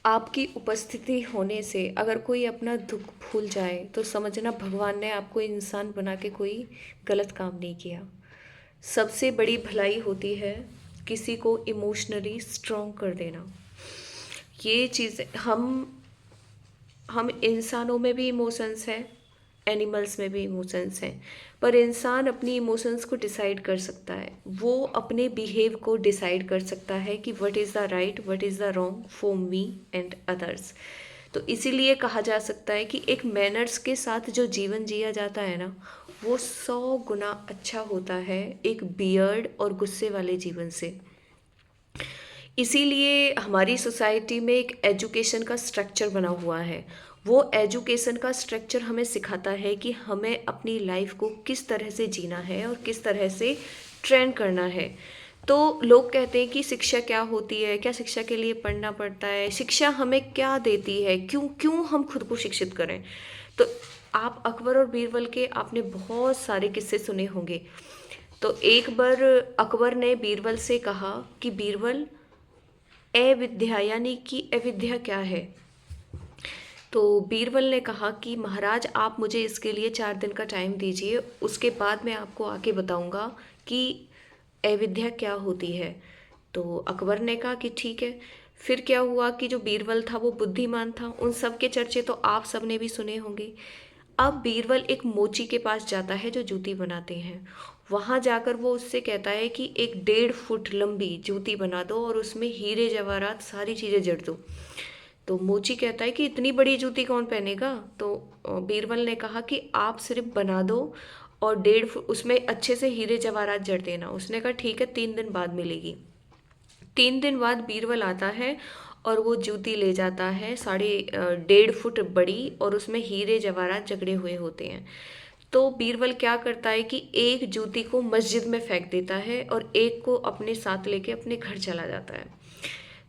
आपकी उपस्थिति होने से अगर कोई अपना दुख भूल जाए तो समझना भगवान ने आपको इंसान बना के कोई गलत काम नहीं किया। सबसे बड़ी भलाई होती है किसी को इमोशनली स्ट्रॉन्ग कर देना। ये चीज़ें हम इंसानों में भी इमोशंस हैं, एनिमल्स में भी इमोशंस हैं, पर इंसान अपनी इमोशंस को डिसाइड कर सकता है। वो अपने बिहेव को डिसाइड कर सकता है कि what is the right, what is the wrong for me and others. तो इसीलिए कहा जा सकता है कि एक मैनर्स के साथ जो जीवन जिया जाता है ना, वो 100 गुना अच्छा होता है एक बियर्ड और गुस्से वाले जीवन से। इसीलिए हमारी सोसाइटी में एक एजुकेशन का स्ट्रक्चर बना हुआ है। वो एजुकेशन का स्ट्रक्चर हमें सिखाता है कि हमें अपनी लाइफ को किस तरह से जीना है और किस तरह से ट्रेंड करना है। तो लोग कहते हैं कि शिक्षा क्या होती है, क्या शिक्षा के लिए पढ़ना पड़ता है, शिक्षा हमें क्या देती है, क्यों क्यों हम खुद को शिक्षित करें। तो आप अकबर और बीरबल के आपने बहुत सारे किस्से सुने होंगे। तो एक बार अकबर ने बीरबल से कहा कि बीरबल, अविद्या यानी कि अविद्या क्या है। तो बीरबल ने कहा कि महाराज आप मुझे इसके लिए 4 दिन का टाइम दीजिए, उसके बाद मैं आपको आके बताऊंगा कि अविद्या क्या होती है। तो अकबर ने कहा कि ठीक है। फिर क्या हुआ कि जो बीरबल था वो बुद्धिमान था, उन सब के चर्चे तो आप सब ने भी सुने होंगे। अब बीरबल एक मोची के पास जाता है जो जूती बनाते हैं। वहाँ जाकर वो उससे कहता है कि एक 1.5 फुट लंबी जूती बना दो और उसमें हीरे जवाहरात सारी चीज़ें जड़ दो। तो मोची कहता है कि इतनी बड़ी जूती कौन पहनेगा। तो बीरबल ने कहा कि आप सिर्फ बना दो और 1.5 फुट उसमें अच्छे से हीरे जवाहरात जड़ देना। उसने कहा ठीक है, 3 दिन बाद मिलेगी। 3 दिन बाद बीरबल आता है और वो जूती ले जाता है, 1.5 फुट बड़ी, और उसमें हीरे जवाहरात जकड़े हुए होते हैं। तो बीरबल क्या करता है कि एक जूती को मस्जिद में फेंक देता है और एक को अपने साथ लेके अपने घर चला जाता है।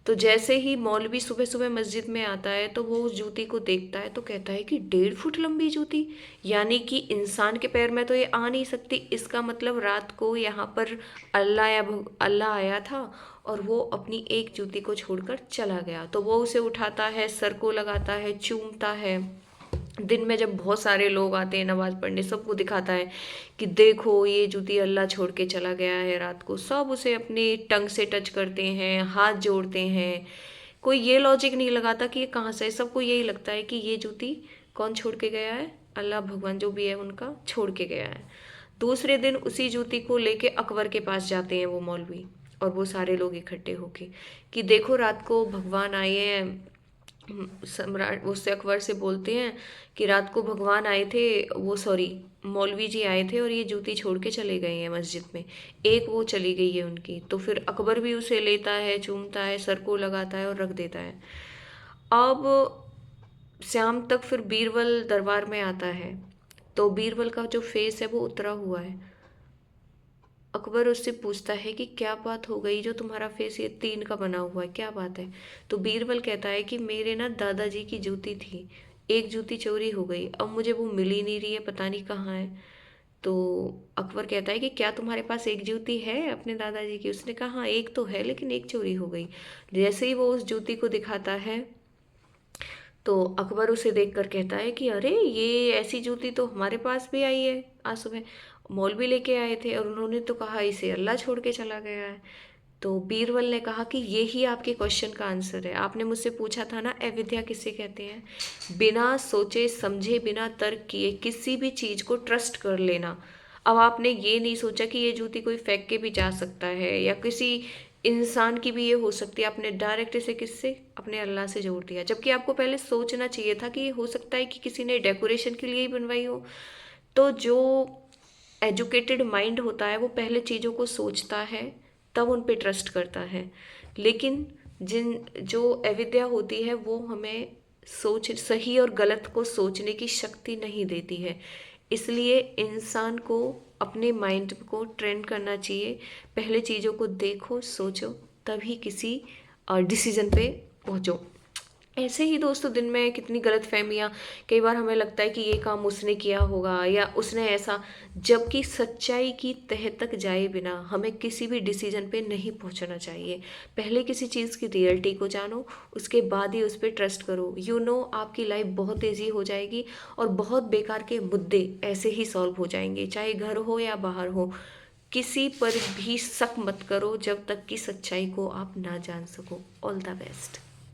तो जैसे ही मौलवी सुबह सुबह मस्जिद में आता है तो वो उस जूती को देखता है तो कहता है कि 1.5 फुट लंबी जूती, यानी कि इंसान के पैर में तो ये आ नहीं सकती। इसका मतलब रात को यहाँ पर अल्लाह आया था और वो अपनी एक जूती को छोड़कर चला गया। तो वो उसे उठाता है, सर को लगाता है, चूमता है। दिन में जब बहुत सारे लोग आते हैं नमाज पढ़ने, सबको दिखाता है कि देखो ये जूती अल्लाह छोड़ के चला गया है रात को। सब उसे अपनी टंग से टच करते हैं, हाथ जोड़ते हैं। कोई ये लॉजिक नहीं लगाता कि ये कहाँ से है, सबको यही लगता है कि ये जूती कौन छोड़ के गया है, अल्लाह भगवान जो भी है उनका छोड़ के गया है। दूसरे दिन उसी जूती को लेके अकबर के पास जाते हैं वो मौलवी और वो सारे लोग इकट्ठे होके कि देखो रात को भगवान आए हैं। सम्राट उससे अकबर से बोलते हैं कि रात को भगवान आए थे, वो सॉरी मौलवी जी आए थे और ये जूती छोड़ के चले गए हैं मस्जिद में, एक वो चली गई है उनकी। तो फिर अकबर भी उसे लेता है, चूमता है, सर को लगाता है और रख देता है। अब शाम तक फिर बीरबल दरबार में आता है तो बीरबल का जो फेस है वो उतरा हुआ है। अकबर उससे पूछता है कि क्या बात हो गई जो तुम्हारा फेस ये तीन का बना हुआ है, क्या बात है। तो बीरबल कहता है कि मेरे ना दादाजी की जूती थी, एक जूती चोरी हो गई, अब मुझे वो मिल ही नहीं रही है, पता नहीं कहाँ है। तो अकबर कहता है कि क्या तुम्हारे पास एक जूती है अपने दादाजी की। उसने कहा हाँ एक तो है लेकिन एक चोरी हो गई। जैसे ही वो उस जूती को दिखाता है तो अकबर उसे देखकर कहता है कि अरे ये ऐसी जूती तो हमारे पास भी आई है, आज सुबह मौलवी लेके आए थे और उन्होंने तो कहा इसे अल्लाह छोड़ के चला गया है। तो बीरबल ने कहा कि ये ही आपके क्वेश्चन का आंसर है। आपने मुझसे पूछा था ना अविद्या किसे कहते हैं। बिना सोचे समझे, बिना तर्क किए किसी भी चीज़ को ट्रस्ट कर लेना। अब आपने ये नहीं सोचा कि ये जूती कोई फेंक के भी जा सकता है या किसी इंसान की भी ये हो सकती है, आपने डायरेक्ट इसे किससे, अपने अल्लाह से जोड़ दिया। जबकि आपको पहले सोचना चाहिए था कि ये हो सकता है कि किसी ने डेकोरेशन के लिए ही बनवाई हो। तो जो एजुकेटेड माइंड होता है वो पहले चीज़ों को सोचता है, तब उन पे ट्रस्ट करता है। लेकिन जिन जो अविद्या होती है वो हमें सोच सही और गलत को सोचने की शक्ति नहीं देती है। इसलिए इंसान को अपने माइंड को ट्रेन करना चाहिए। पहले चीज़ों को देखो, सोचो, तभी किसी डिसीजन पे पहुंचो। ऐसे ही दोस्तों दिन में कितनी गलतफ़हमियाँ, कई बार हमें लगता है कि ये काम उसने किया होगा या उसने ऐसा, जबकि सच्चाई की तह तक जाए बिना हमें किसी भी डिसीज़न पे नहीं पहुंचना चाहिए। पहले किसी चीज़ की रियलिटी को जानो, उसके बाद ही उस पे ट्रस्ट करो। आपकी लाइफ बहुत तेज़ी हो जाएगी और बहुत बेकार के मुद्दे ऐसे ही सॉल्व हो जाएंगे, चाहे घर हो या बाहर हो। किसी पर भी शक मत करो जब तक कि सच्चाई को आप ना जान सको। All the best.